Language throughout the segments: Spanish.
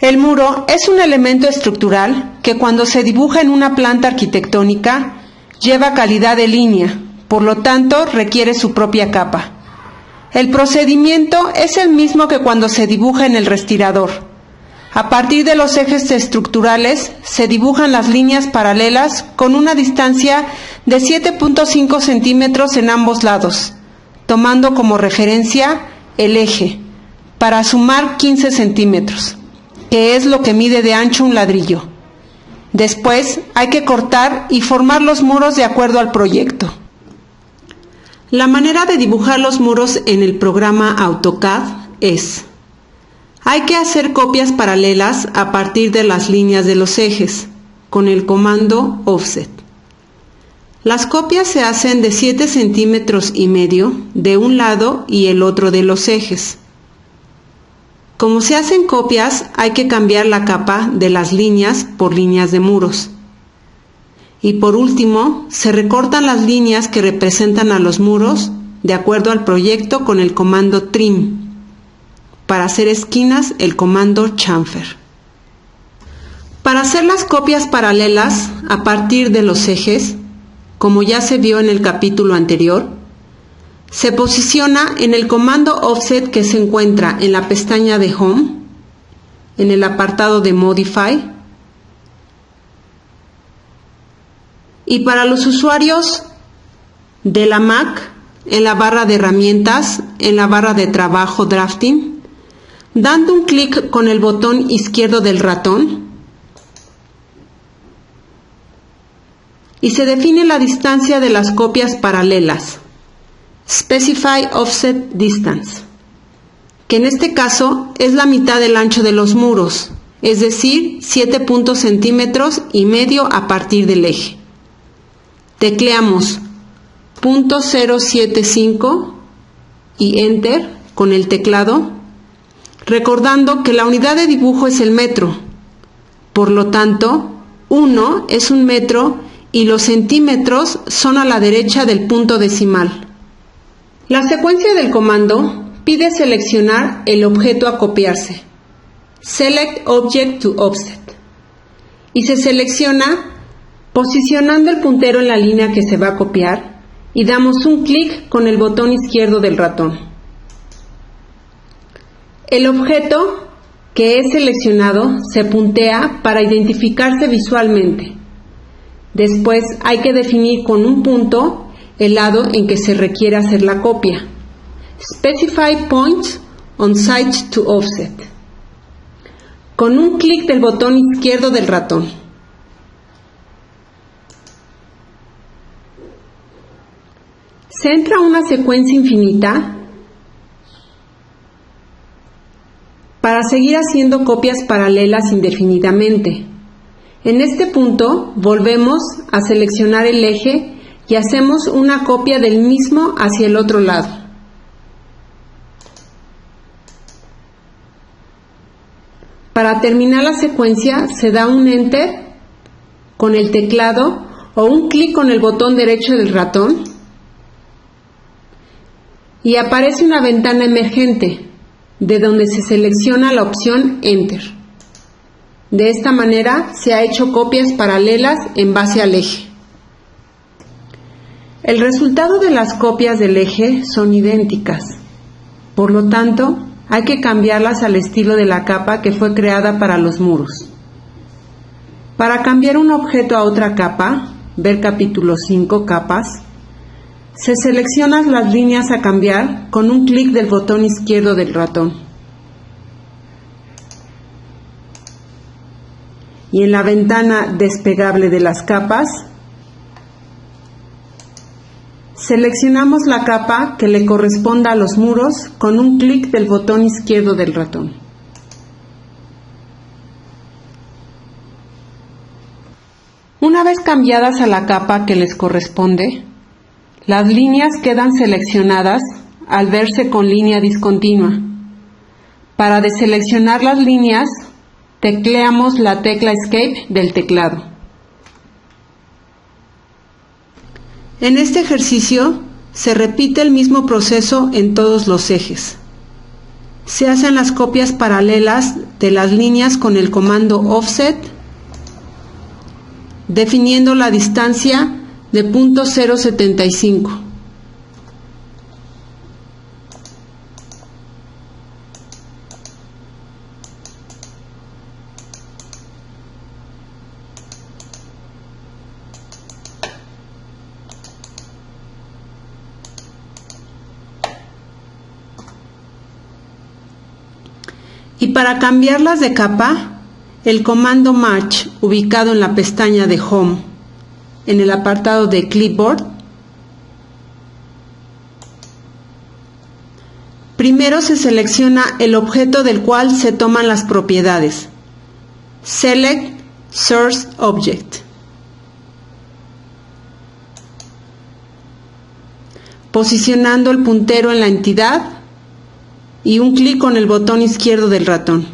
El muro es un elemento estructural que cuando se dibuja en una planta arquitectónica lleva calidad de línea, por lo tanto requiere su propia capa. El procedimiento es el mismo que cuando se dibuja en el respirador. A partir de los ejes estructurales se dibujan las líneas paralelas con una distancia de 7.5 centímetros en ambos lados, tomando como referencia el eje, para sumar 15 centímetros, que es lo que mide de ancho un ladrillo. Después hay que cortar y formar los muros de acuerdo al proyecto. La manera de dibujar los muros en el programa AutoCAD es: hay que hacer copias paralelas a partir de las líneas de los ejes, con el comando Offset. Las copias se hacen de 7,5 centímetros de un lado y el otro de los ejes. Como se hacen copias, hay que cambiar la capa de las líneas por líneas de muros. Y por último, se recortan las líneas que representan a los muros de acuerdo al proyecto con el comando Trim. Para hacer esquinas, el comando Chamfer. Para hacer las copias paralelas a partir de los ejes, como ya se vio en el capítulo anterior, se posiciona en el comando Offset que se encuentra en la pestaña de Home, en el apartado de Modify, y para los usuarios de la Mac, en la barra de herramientas, en la barra de trabajo Drafting, dando un clic con el botón izquierdo del ratón, y se define la distancia de las copias paralelas, Specify Offset Distance, que en este caso es la mitad del ancho de los muros, es decir, 7,5 centímetros a partir del eje. Tecleamos .075 y Enter con el teclado, recordando que la unidad de dibujo es el metro. Por lo tanto, 1 es un metro y los centímetros son a la derecha del punto decimal. La secuencia del comando pide seleccionar el objeto a copiarse, Select Object to Offset, y se selecciona posicionando el puntero en la línea que se va a copiar y damos un clic con el botón izquierdo del ratón. El objeto que es seleccionado se puntea para identificarse visualmente. Después hay que definir con un punto el lado en que se requiere hacer la copia. Specify points on site to offset. Con un clic del botón izquierdo del ratón. Se entra a una secuencia infinita para seguir haciendo copias paralelas indefinidamente. En este punto volvemos a seleccionar el eje y hacemos una copia del mismo hacia el otro lado. Para terminar la secuencia se da un Enter con el teclado o un clic con el botón derecho del ratón y aparece una ventana emergente de donde se selecciona la opción Enter. De esta manera se ha hecho copias paralelas en base al eje. El resultado de las copias del eje son idénticas, por lo tanto hay que cambiarlas al estilo de la capa que fue creada para los muros. Para cambiar un objeto a otra capa, ver capítulo 5, capas, se seleccionan las líneas a cambiar con un clic del botón izquierdo del ratón. Y en la ventana despegable de las capas, seleccionamos la capa que le corresponda a los muros con un clic del botón izquierdo del ratón. Una vez cambiadas a la capa que les corresponde, las líneas quedan seleccionadas al verse con línea discontinua. Para deseleccionar las líneas, tecleamos la tecla Escape del teclado. En este ejercicio se repite el mismo proceso en todos los ejes. Se hacen las copias paralelas de las líneas con el comando offset, definiendo la distancia de .075. Y para cambiarlas de capa, el comando Match, ubicado en la pestaña de Home, en el apartado de Clipboard, primero se selecciona el objeto del cual se toman las propiedades. Select Source Object. Posicionando el puntero en la entidad y un clic con el botón izquierdo del ratón.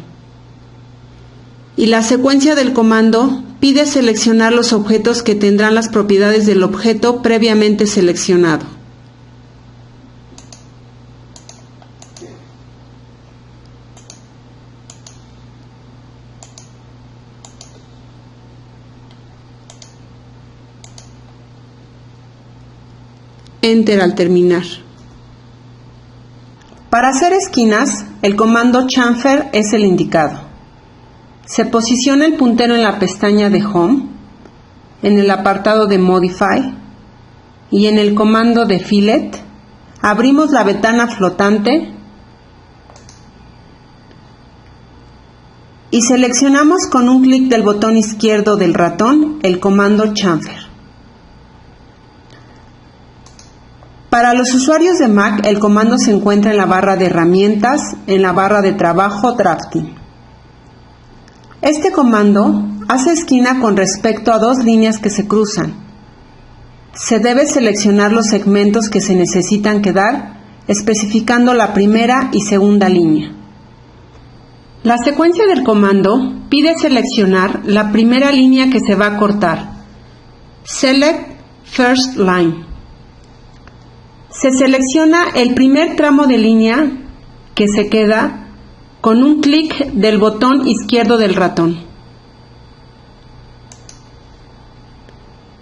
Y la secuencia del comando pide seleccionar los objetos que tendrán las propiedades del objeto previamente seleccionado. Enter al terminar. Para hacer esquinas, el comando Chamfer es el indicado. Se posiciona el puntero en la pestaña de Home, en el apartado de Modify y en el comando de Fillet abrimos la ventana flotante y seleccionamos con un clic del botón izquierdo del ratón el comando Chamfer. Para los usuarios de Mac, el comando se encuentra en la barra de herramientas, en la barra de trabajo Drafting. Este comando hace esquina con respecto a dos líneas que se cruzan. Se debe seleccionar los segmentos que se necesitan quedar, especificando la primera y segunda línea. La secuencia del comando pide seleccionar la primera línea que se va a cortar. Select First Line. Se selecciona el primer tramo de línea que se queda con un clic del botón izquierdo del ratón.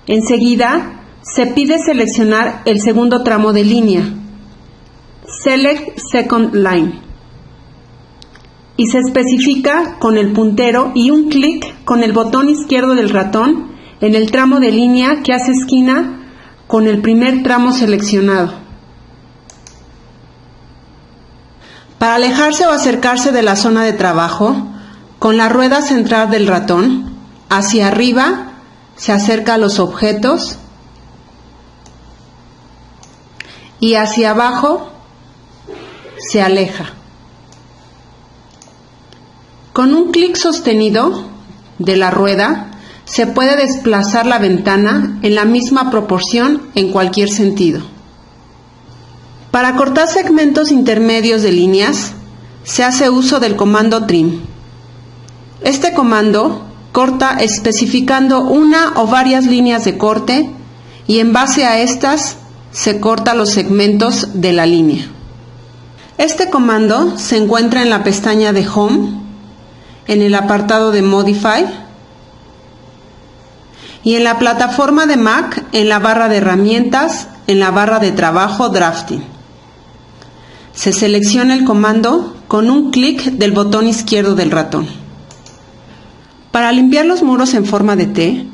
Enseguida, se pide seleccionar el segundo tramo de línea, Select Second Line, y se especifica con el puntero y un clic con el botón izquierdo del ratón en el tramo de línea que hace esquina con el primer tramo seleccionado. Para alejarse o acercarse de la zona de trabajo, con la rueda central del ratón, hacia arriba se acerca a los objetos y hacia abajo se aleja. Con un clic sostenido de la rueda se puede desplazar la ventana en la misma proporción en cualquier sentido. Para cortar segmentos intermedios de líneas, se hace uso del comando Trim. Este comando corta especificando una o varias líneas de corte y en base a estas se corta los segmentos de la línea. Este comando se encuentra en la pestaña de Home, en el apartado de Modify y en la plataforma de Mac en la barra de herramientas, en la barra de trabajo Drafting. Se selecciona el comando con un clic del botón izquierdo del ratón. Para limpiar los muros en forma de T,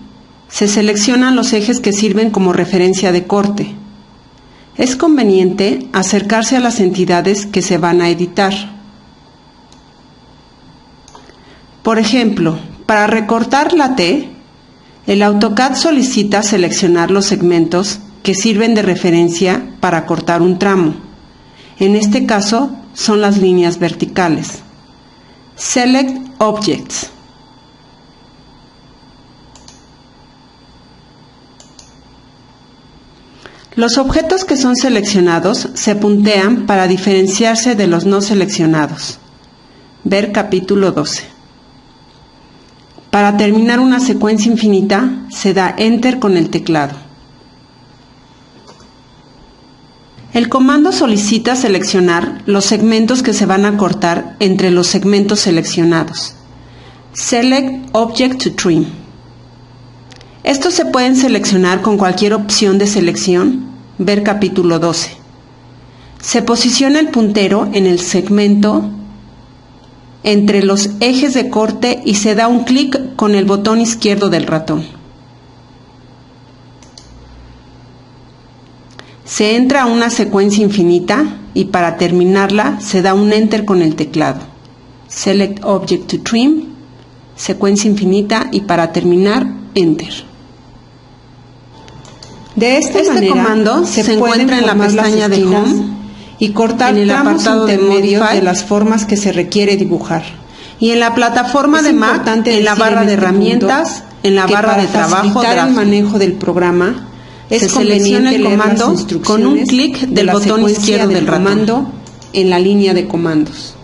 se seleccionan los ejes que sirven como referencia de corte. Es conveniente acercarse a las entidades que se van a editar. Por ejemplo, para recortar la T, el AutoCAD solicita seleccionar los segmentos que sirven de referencia para cortar un tramo. En este caso, son las líneas verticales. Select Objects. Los objetos que son seleccionados se puntean para diferenciarse de los no seleccionados. Ver capítulo 12. Para terminar una secuencia infinita, se da Enter con el teclado. El comando solicita seleccionar los segmentos que se van a cortar entre los segmentos seleccionados. Select Object to Trim. Estos se pueden seleccionar con cualquier opción de selección, ver capítulo 12. Se posiciona el puntero en el segmento entre los ejes de corte y se da un clic con el botón izquierdo del ratón. Se entra a una secuencia infinita y para terminarla se da un Enter con el teclado. Select Object to Trim, secuencia infinita y para terminar, Enter. De esta manera, comando se encuentra en la pestaña de Home y cortar en el apartado de medio de las formas que se requiere dibujar. Y en la plataforma de Mac, en la barra de herramientas, en la barra de trabajo, el manejo del programa, se selecciona el comando con un clic del botón izquierdo del comando en la línea de comandos.